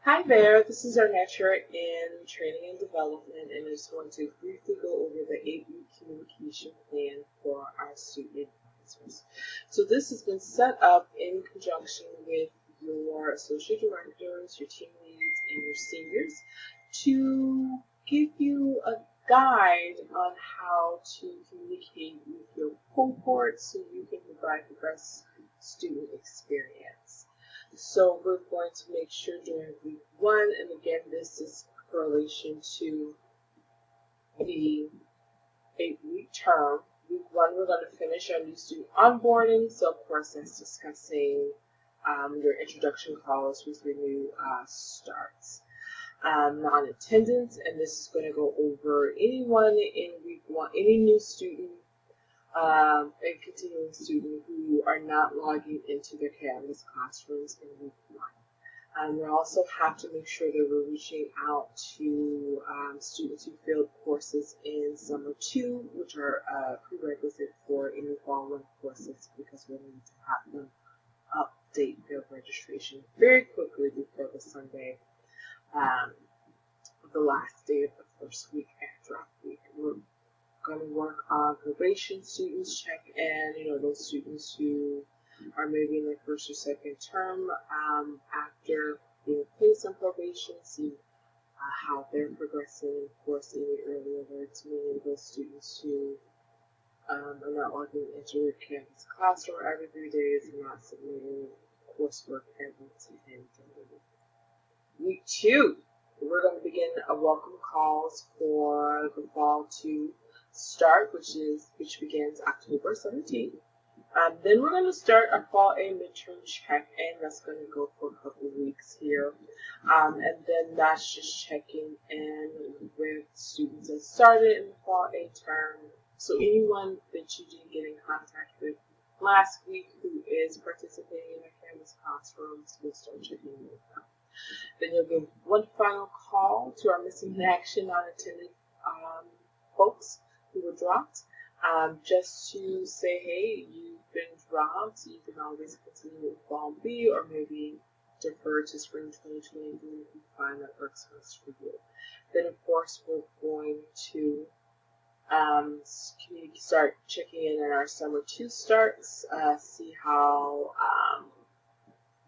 Hi there, this is our lecturer in training and development, and I just want to briefly go over the 8-week communication plan for our student advisors. So this has been set up in conjunction with your associate directors, your team leads, and your seniors to give you a guide on how to communicate with your cohort so you can provide the best student experience. So we're going to make sure during week 1, and again, this is correlation to the 8-week term. Week 1, we're going to finish our new student onboarding. So of course, that's discussing your introduction calls with your new starts. Non-attendance, and this is going to go over anyone in week 1, any new student and continuing student who are not logging into their Canvas classrooms in week 1. We also have to make sure that we're reaching out to students who failed courses in summer 2, which are prerequisite for any fall 1 courses, because we need to have them update their registration very quickly before the Sunday, the last day of the first week after our week. We're going to work on probation students, check in, those students who are maybe in their first or second term after being placed on probation, see how they're progressing. Of course, any early alerts, meaning those students who are not logging into your Canvas classroom every 3 days and not submitting coursework every 10 days. Week 2, we're going to begin a welcome calls for the fall 2 start, which begins October 17th. Then we're going to start our fall A midterm check, and that's going to go for a couple of weeks here. And then that's just checking in with students that started in the fall A term. So anyone that you didn't get in contact with last week who is participating in our Canvas classrooms, we'll start checking in with them. Then you'll give one final call to our missing in action non-attended folks who were dropped, just to say, hey, you've been dropped. You can always continue with Fall B, or maybe defer to spring 2023 if you find that works best for you. Then, of course, we're going to start checking in on our summer 2 starts, see how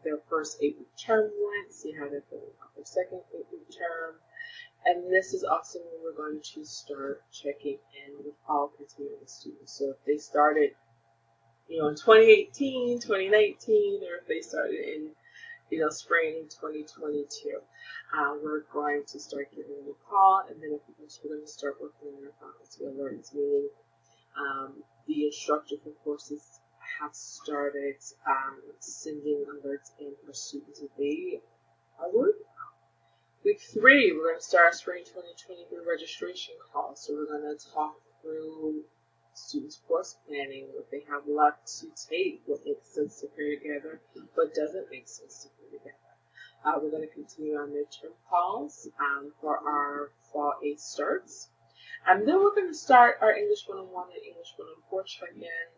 their first 8-week term went, see how they're feeling about their second 8-week term. And this is also when we're going to start checking in with all continuing students. So if they started, in 2018, 2019, or if they started in, spring 2022, we're going to start giving them a call, and then of course we're going to start working on our faculty alerts, meaning the instructor for courses have started sending alerts in for students that they are worried about. Week 3, we're going to start our spring 2023 registration call. So we're going to talk through students' course planning, what they have left to take, what makes sense to pair together, what doesn't make sense to pair together. We're going to continue our midterm calls for our fall 8 starts. And then we're going to start our English 101 and English 104 check-in.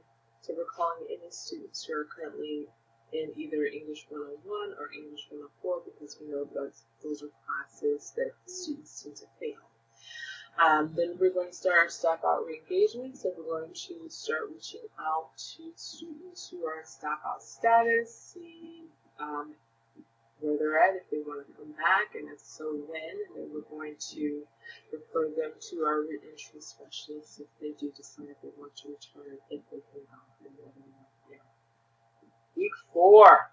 So we're calling any students who are currently in either English 101 or English 104, because we know that those are classes that students tend to fail. Then we're going to start our staff out re-engagement. So we're going to start reaching out to students who are in staff out status, see where they're at, if they want to come back, and if so, when. And then we're going to refer them to our reentry specialists if they do decide they want to return, if they can go for more than 1 year. Week 4,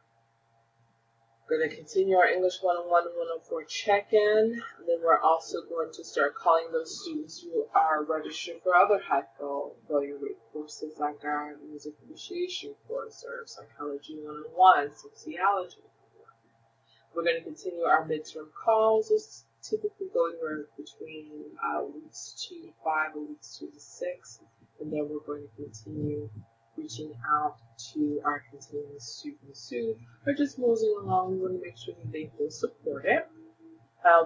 we're going to continue our English 101 and 104 check-in. Then we're also going to start calling those students who are registered for other high failure rate courses, like our music appreciation course or psychology 101, sociology. We're going to continue our midterm calls. It's typically going between weeks 2 to 5 or weeks 2 to 6. And then we're going to continue reaching out to our continuing students who are just moving along. We want to make sure that they feel supported.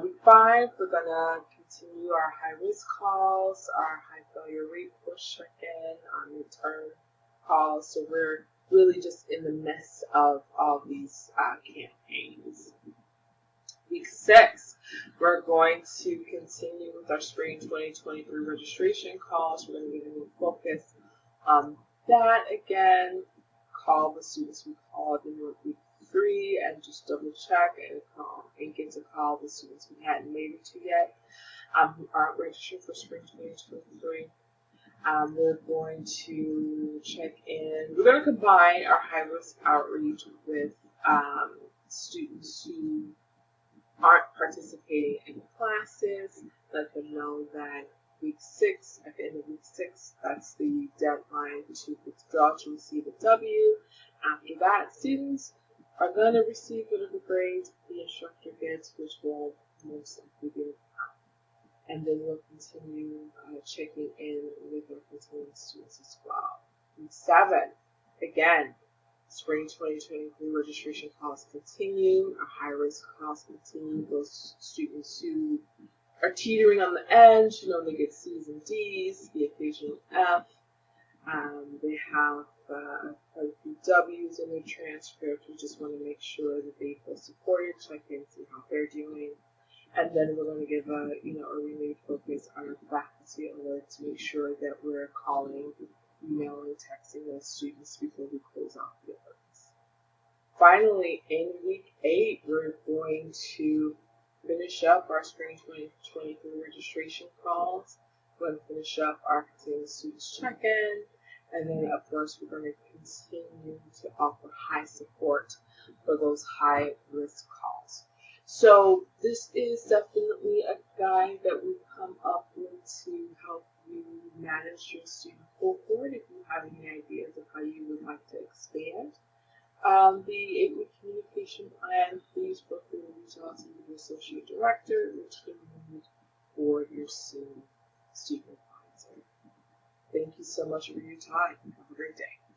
Week 5, we're going to continue our high-risk calls, our high failure rate course check-in, our midterm calls. So we're really just in the midst of all these campaigns. Week 6, we're going to continue with our spring 2023 registration calls. We're going to get a new focus on that again. Call the students we called in week 3 and just double check and get to call the students we hadn't made it to yet who aren't registered for spring 2023. We're going to check in. We're going to combine our high-risk outreach with students who aren't participating in classes. Let them know that week 6, at the end of week 6, that's the deadline to withdraw to receive a W. After that, students are going to receive whatever grade the instructor gets, which will most likely be and then we'll continue checking in with our continuing students as well. Week 7, again, spring 2023 registration calls continue. Our high-risk calls continue. Those students who are teetering on the edge, they get C's and D's, the occasional F. They have quite a few W's in their transcript. We just want to make sure that they feel supported, check in, see how they're doing. And then we're going to give a renewed focus on our faculty alert to make sure that we're calling, emailing, texting those students before we close off the alerts. Finally, in week 8, we're going to finish up our spring 2023 registration calls. We're going to finish up our continuing students check-in. And then, of course, we're going to continue to offer high support for those high-risk calls. So this is definitely a guide that we've come up with to help you manage your student cohort. If you have any ideas of how you would like to expand the 8-week communication plan, please feel free to reach out to your associate director, your team lead, or your student advisor. Thank you so much for your time. Have a great day.